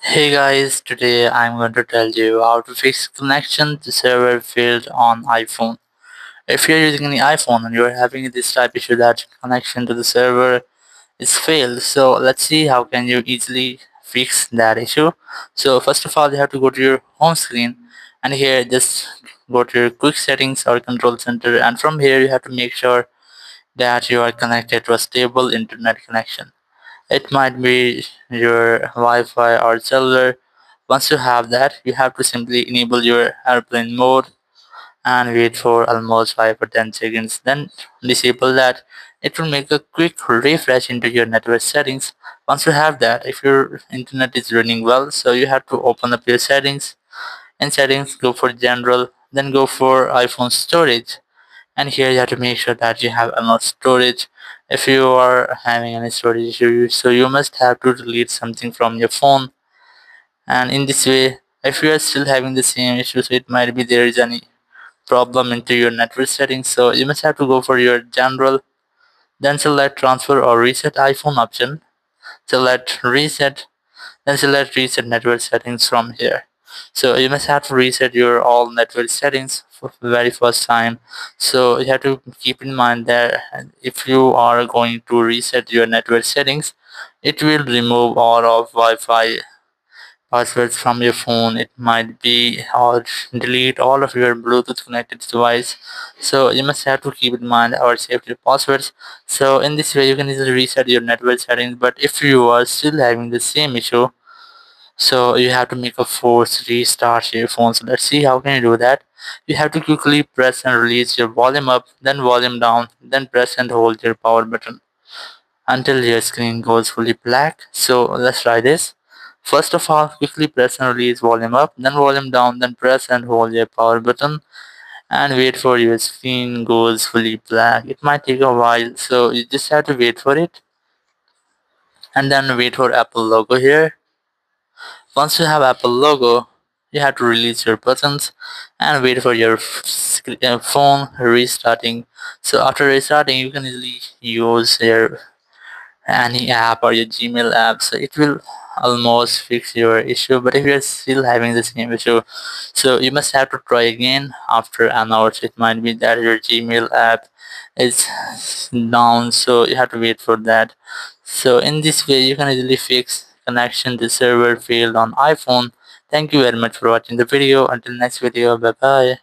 Hey guys, today I'm going to tell you how to fix connection to server failed on iPhone. If you're using any iPhone and you're having this type issue that connection to the server is failed, so let's see how can you easily fix that issue. So first of all, you have to go to your home screen and here just go to your quick settings or control center, and from here you have to make sure that you are connected to a stable internet connection. It might be your Wi-Fi or cellular. Once you have that, you have to simply enable your airplane mode and wait for almost 5 or 10 seconds. Then disable that. It will make a quick refresh into your network settings. Once you have that, if your internet is running well, so you have to open up your settings. In settings, go for general, then go for iPhone storage, and here you have to make sure that you have enough storage. If you are having any storage issue, so you must have to delete something from your phone, and in this way, if you are still having the same issue, so it might be there is any problem into your network settings, so you must have to go for your general, then select transfer or reset iPhone option, select reset, then select reset network settings from here. So you must have to reset your all network settings for the very first time. So you have to keep in mind that if you are going to reset your network settings, it will remove all of Wi-Fi passwords from your phone. It might be or delete all of your Bluetooth connected device. So you must have to keep in mind our safety passwords. So in this way you can easily reset your network settings. But if you are still having the same issue, so you have to make a force restart your phone. So let's see how can you do that. You have to quickly press and release your volume up, then volume down, then press and hold your power button until your screen goes fully black. So let's try this. First of all, quickly press and release volume up, then volume down, then press and hold your power button and wait for your screen goes fully black. It might take a while, so you just have to wait for it and then wait for Apple logo here. Once you have Apple logo, you have to release your buttons and wait for your phone restarting. So after restarting, you can easily use your any app or your Gmail app. So it will almost fix your issue. But if you're still having the same issue, so you must have to try again after an hour. So it might be that your Gmail app is down, so you have to wait for that. So in this way you can easily fix connection to server failed on iPhone. Thank you very much for watching the video. Until next video, bye bye.